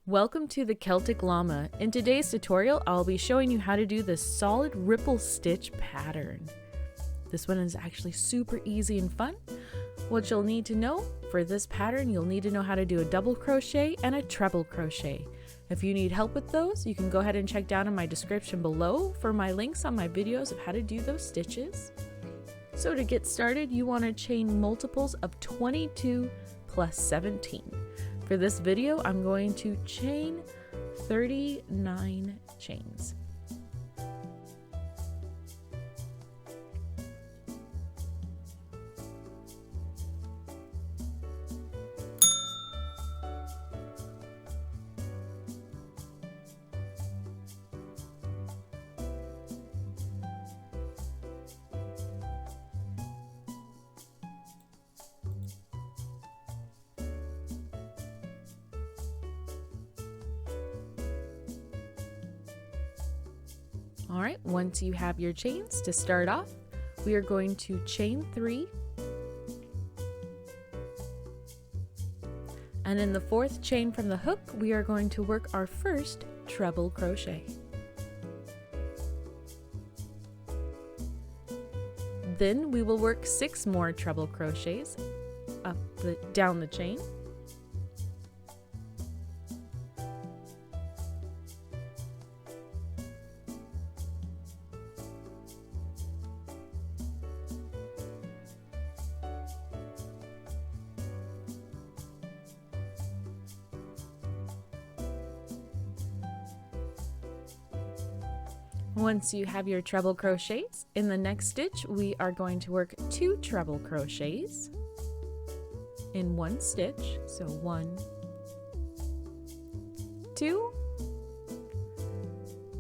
Welcome to the Celtic Llama. In today's tutorial, I'll be showing you how to do the solid ripple stitch pattern. This one is actually super easy and fun. What you'll need to know for this pattern, you'll need to know how to do a double crochet and a treble crochet. If you need help with those, you can go ahead and check down in my description below for my links on my videos of how to do those stitches. So to get started, you want to chain multiples of 22 plus 17. For this video, I'm going to chain 39 chains. All right, once you have your chains, to start off, we are going to chain 3. And in the 4th chain from the hook, we are going to work our first treble crochet. Then we will work 6 more treble crochets down the chain. Once you have your treble crochets, in the next stitch we are going to work 2 treble crochets in one stitch. So 1, 2.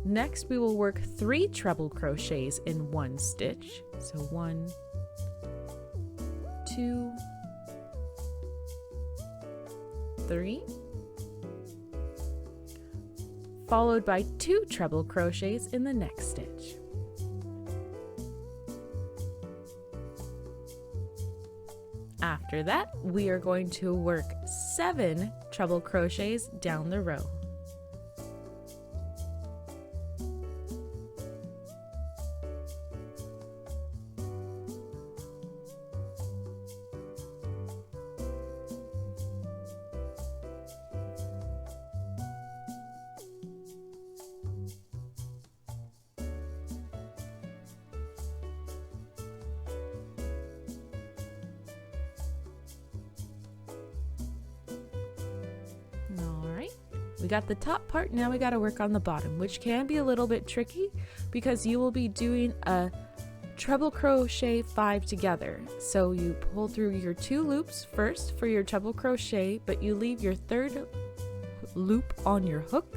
Next we will work 3 treble crochets in one stitch. So 1, 2, 3. Followed by 2 treble crochets in the next stitch. After that, we are going to work 7 treble crochets down the row. We got the top part, now we got to work on the bottom, which can be a little bit tricky because you will be doing a treble crochet 5 together. So you pull through your 2 loops first for your treble crochet, but you leave your 3rd loop on your hook.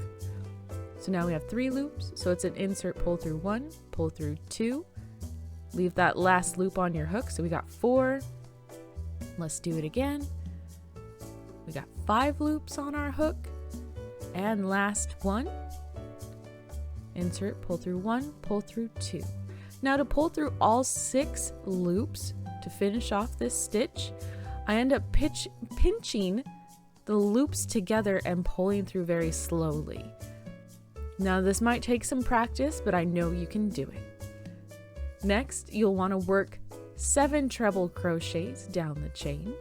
So now we have 3 loops, so it's an insert, pull through 1, pull through 2, leave that last loop on your hook. So we got 4. Let's do it again. We got 5 loops on our hook. And last one, insert, pull through 1, pull through 2. Now to pull through all 6 loops to finish off this stitch, I end up pinching the loops together and pulling through very slowly. Now this might take some practice, but I know you can do it. Next, you'll want to work 7 treble crochets down the chain.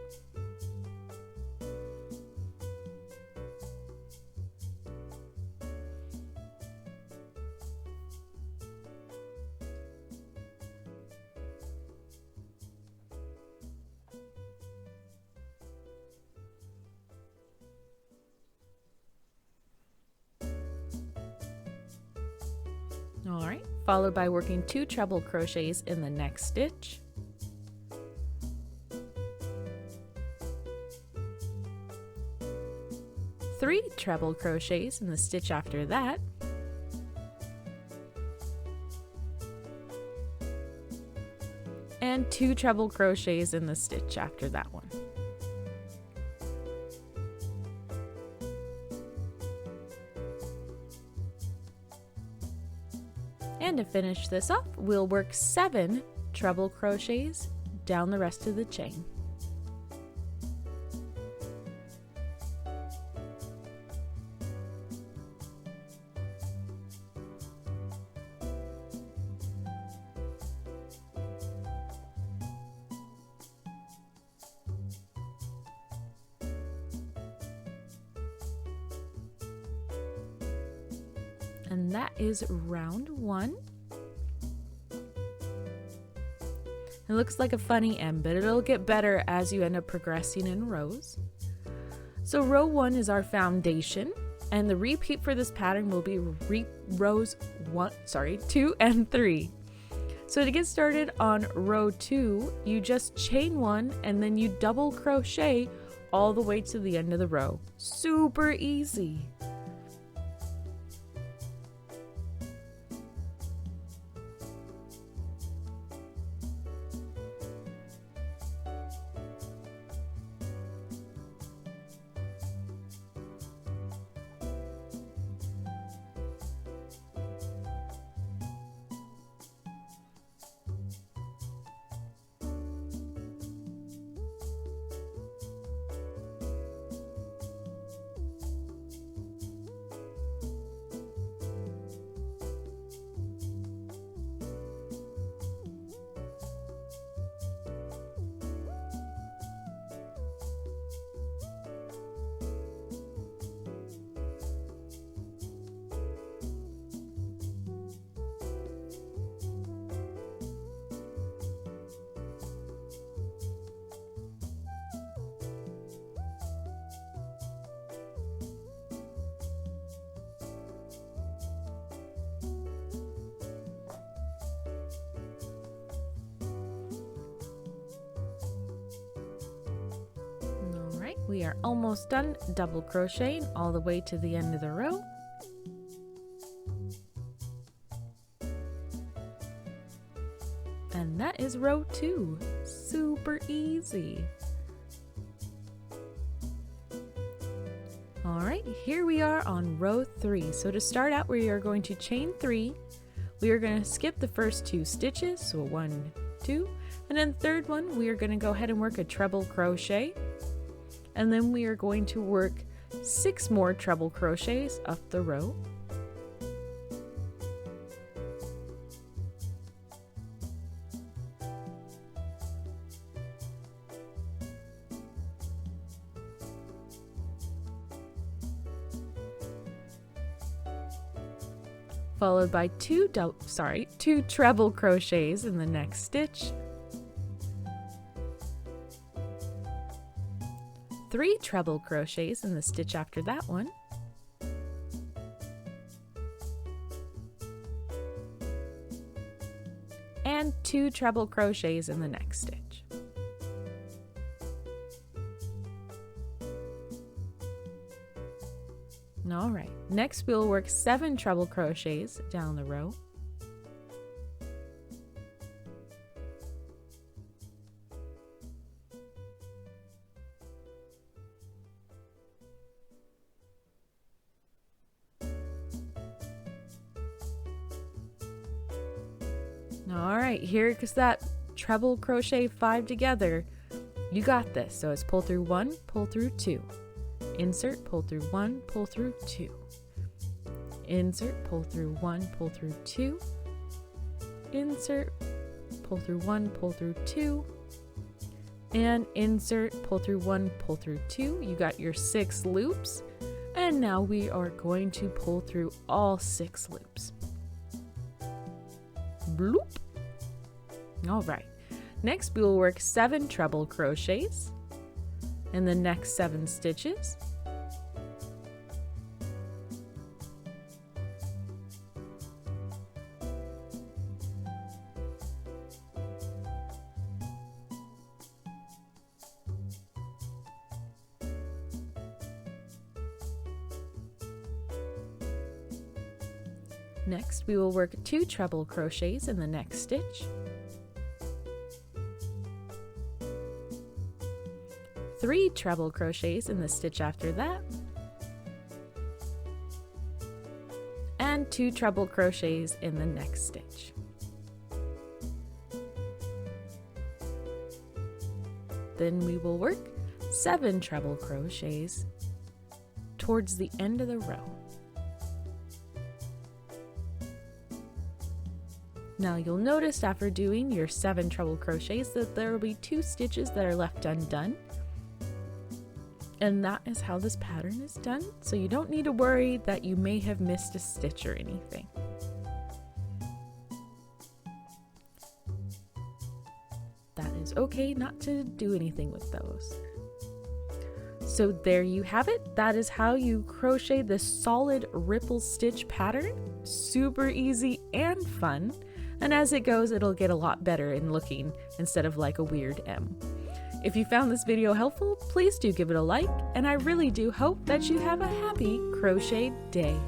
Alright, followed by working 2 treble crochets in the next stitch. Three treble crochets in the stitch after that. And 2 treble crochets in the stitch after that one. And to finish this off, we'll work 7 treble crochets down the rest of the chain. And that is round 1. It looks like a funny M, but it'll get better as you end up progressing in rows. So row 1 is our foundation, and the repeat for this pattern will be rows 2 and 3. So to get started on row 2, you just chain 1 and then you double crochet all the way to the end of the row. Super easy. We are almost done double crocheting all the way to the end of the row. And that is row 2. Super easy. All right, here we are on row 3. So to start out, we are going to chain 3. We are going to skip the first 2 stitches, so 1, 2, and then the third one we are going to go ahead and work a treble crochet. And then we are going to work 6 more treble crochets up the row. Followed by 2 treble crochets in the next stitch. 3 treble crochets in the stitch after that one. And 2 treble crochets in the next stitch. All right, next we'll work 7 treble crochets down the row. All right, here goes that treble crochet 5 together. You got this. So it's pull through 1, pull through 2. Insert, pull through 1, pull through 2. Insert, pull through 1, pull through 2. Insert, pull through 1, pull through 2. And insert, pull through 1, pull through 2. You got your 6 loops. And now we are going to pull through all 6 loops. Bloop. All right, next we will work 7 treble crochets in the next 7 stitches. Next, we will work 2 treble crochets in the next stitch. 3 treble crochets in the stitch after that. And 2 treble crochets in the next stitch. Then we will work 7 treble crochets towards the end of the row. Now you'll notice after doing your 7 treble crochets that there will be 2 stitches that are left undone. And that is how this pattern is done, so you don't need to worry that you may have missed a stitch or anything. That is okay not to do anything with those. So there you have it. That is how you crochet this solid ripple stitch pattern. Super easy and fun. And as it goes, it'll get a lot better in looking instead of like a weird M. If you found this video helpful, please do give it a like, and I really do hope that you have a happy crochet day.